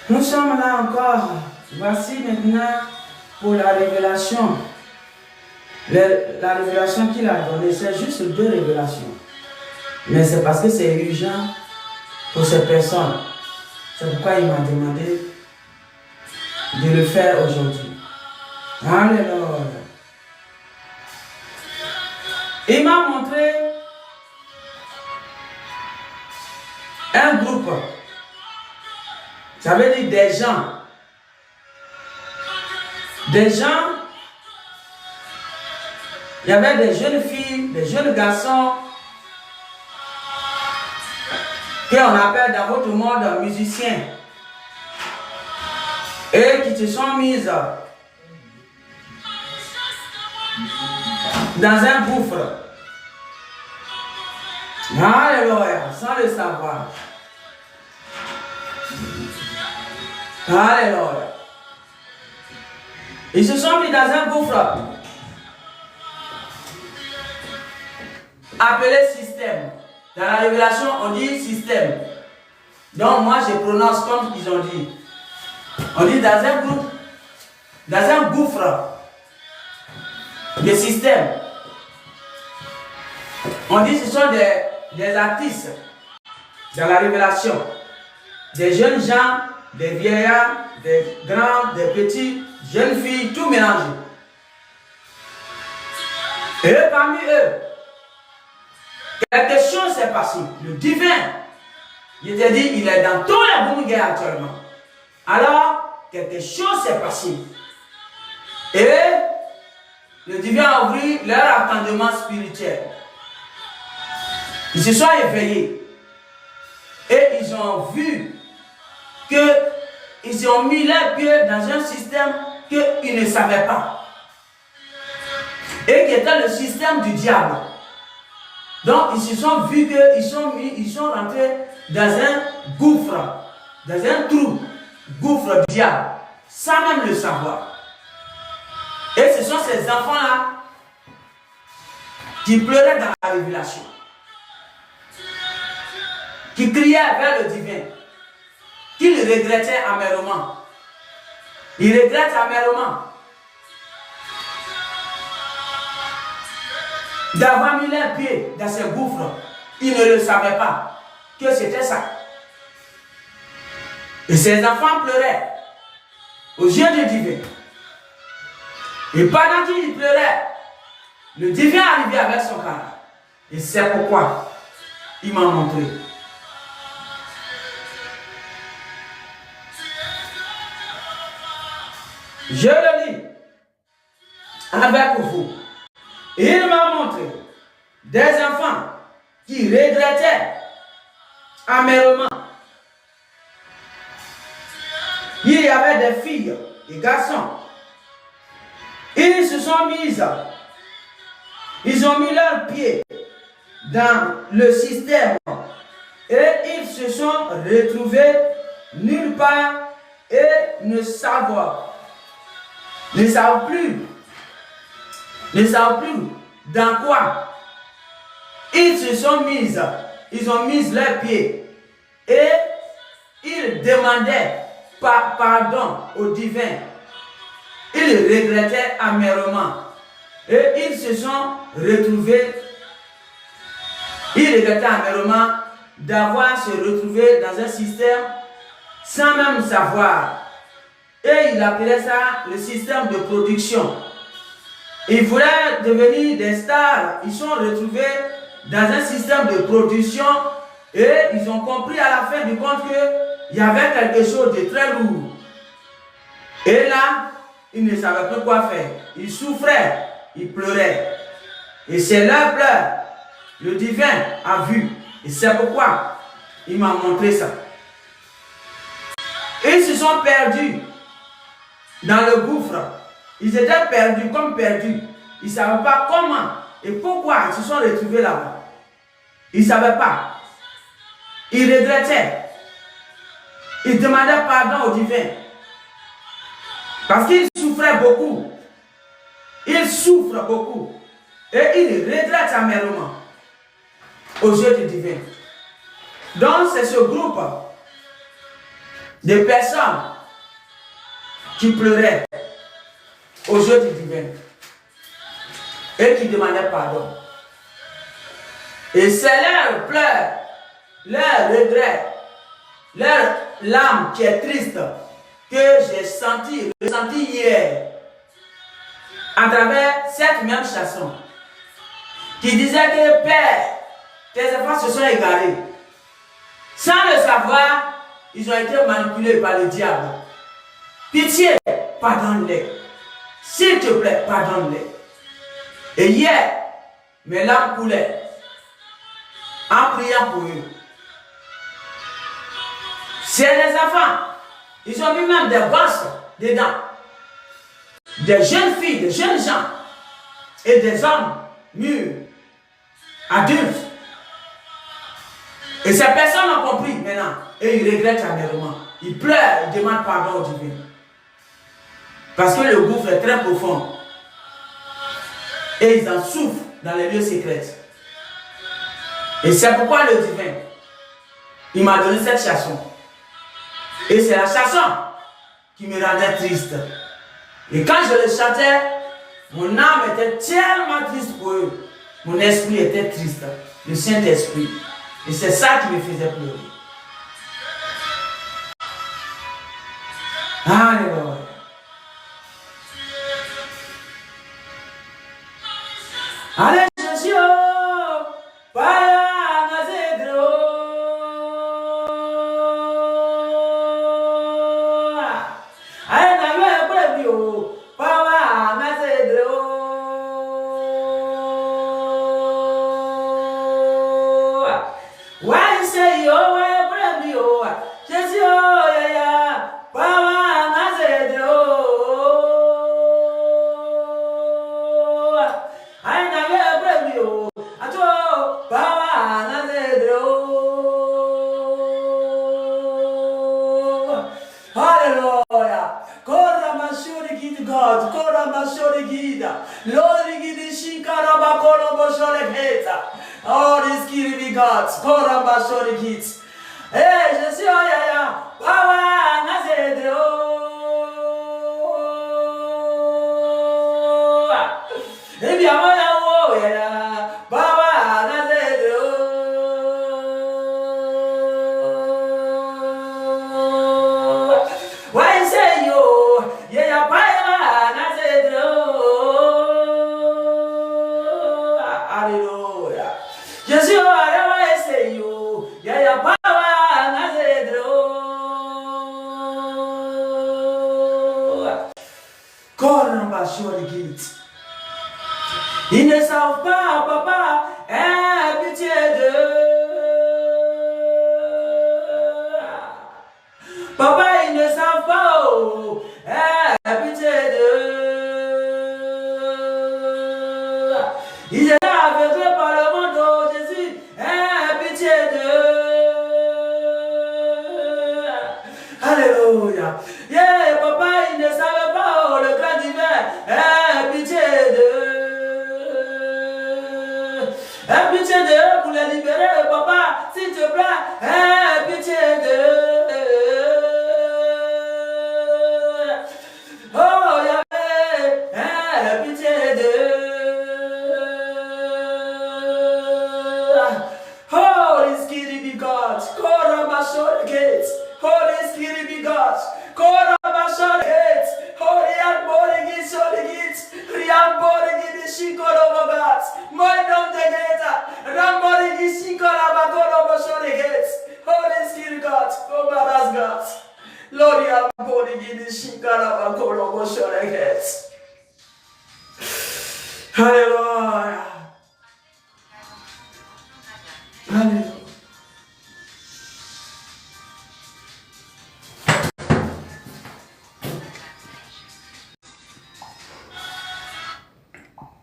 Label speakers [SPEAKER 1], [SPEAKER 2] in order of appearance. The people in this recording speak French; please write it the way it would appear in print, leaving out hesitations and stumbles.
[SPEAKER 1] Nous sommes là encore. Voici maintenant pour la révélation. La révélation qu'il a donnée, c'est juste 2 révélations. Mais c'est parce que c'est urgent pour ces personnes. C'est pourquoi il m'a demandé de le faire aujourd'hui. Alléluia. Il m'a montré un groupe. Ça veut dire des gens. Des gens. Il y avait des jeunes filles, des jeunes garçons qu'on appelle dans votre monde musiciens. Et qui se sont mises dans un gouffre. Alléluia, sans le savoir. Alléluia. Ils se sont mis dans un gouffre appelé système. Dans la révélation, on dit système. Donc moi, je prononce comme ils ont dit. On dit dans un groupe, dans un gouffre de système. On dit que ce sont des artistes dans la révélation. Des jeunes gens, des vieillards, des grands, des petits, jeunes filles, tout mélangé. Et parmi eux, quelque chose s'est passé. Le divin, il t'a dit, il est dans tous les bourgades actuellement. Alors, quelque chose s'est passé. Et le divin a ouvert leur attendement spirituel. Ils se sont éveillés. Et ils ont vu qu'ils ont mis leurs pieds dans un système qu'ils ne savaient pas. Et qui était le système du diable. Donc ils se sont vus qu'ils sont rentrés dans un gouffre, dans un trou, gouffre du diable, sans même le savoir. Et ce sont ces enfants-là qui pleuraient dans la révélation, qui criaient vers le divin, qui le regrettaient amèrement. Ils regrettent amèrement d'avoir mis leurs pieds dans ces gouffres. Ils ne le savaient pas que c'était ça. Et ces enfants pleuraient aux yeux du divin. Et pendant qu'ils pleuraient, le divin arrivait avec son cœur. Et c'est pourquoi il m'a montré. Je le lis avec vous. Et il m'a montré des enfants qui regrettaient amèrement. Il y avait des filles et garçons. Ils se sont mis, ils ont mis leurs pieds dans le système et ils se sont retrouvés nulle part et ne savent plus dans quoi. Ils se sont mis, ils ont mis leurs pieds et ils demandaient pardon au divin. Ils regrettaient amèrement et ils se sont retrouvés, ils regrettaient amèrement d'avoir se retrouvé dans un système sans même savoir. Et il appelait ça le système de production. Ils voulaient devenir des stars. Ils sont retrouvés dans un système de production et ils ont compris à la fin du compte qu'il y avait quelque chose de très lourd. Et là, ils ne savaient plus quoi faire. Ils souffraient, ils pleuraient. Et c'est leur pleurs. Le divin a vu. Et c'est pourquoi il m'a montré ça. Ils se sont perdus dans le gouffre. Ils étaient perdus comme perdus. Ils ne savaient pas comment et pourquoi ils se sont retrouvés là-bas. Ils ne savaient pas. Ils regrettaient. Ils demandaient pardon au divin. Parce qu'ils souffraient beaucoup. Ils souffrent beaucoup. Et ils regrettent amèrement aux yeux du divin. Donc c'est ce groupe de personnes qui pleuraient aux yeux du divin et qui demandaient pardon. Et c'est leur pleurs, leur regret, leur larme qui est triste que j'ai ressenti hier à travers cette même chanson qui disait que Père, tes enfants se sont égarés. Sans le savoir, ils ont été manipulés par le diable. Pitié, pardonne-les. S'il te plaît, pardonne-les. Et hier, mes larmes coulaient en priant pour eux. C'est les enfants. Ils ont mis même des bosses dedans. Des jeunes filles, des jeunes gens et des hommes mûrs, adultes. Et ces personnes ont compris maintenant et ils regrettent amèrement. Ils pleurent, ils demandent pardon au divin. Parce que le gouffre est très profond. Et ils en souffrent dans les lieux secrets. Et c'est pourquoi le divin, il m'a donné cette chanson. Et c'est la chanson qui me rendait triste. Et quand je le chantais, mon âme était tellement triste pour eux. Mon esprit était triste. Le Saint-Esprit. Et c'est ça qui me faisait pleurer. Alléluia. Allez, Jésus, Paya Nazedro. Allez, Nawe Prebio, Paya Nazedro. Why say you are Prebio? Jésus, ya, Paya Nazedro. Hallelujah. Kora mashuri gid God. Kora mashuri gida. Lord gid shinkara bakora boshore heta. Oh, this kid be God. Kora mashuri gid. Hey, je suis ya. Baba nazedro. Eh bien, voilà, ya. Baba nazedro. Why say you? Yeah, Baba nazedro. Hallelujah. Jésus, why say you? Yeah, Baba nazedro. Corre pas sur les guides. Ils ne savent pas, papa, aie pitié d'eux. Papa, ils ne savent pas, oh, aie pitié d'eux. Ils étaient aveuglés par le monde, oh Jésus, aie pitié d'eux. Alléluia. Yeah, papa, ils ne savaient pas, oh, le grand divin, aie pitié d'eux. Aie pitié d'eux pour les libérer, papa, s'il te plaît, aie pitié d'eux. Oh, Yahweh, aie pitié d'eux. Holy Spirit be God, Kora Mashore Gates, Holy Spirit be God, Kora Mashore Gates, Holy Amborigi Soligits, Riamborigi Shikorobogas, Moidom de Geta, Ramborigi Shikorabakoroboshore Gates, Holy Spirit God, Obaras God, Lord Amborigi Shikorabakoroboshore Gates. Hallelujah.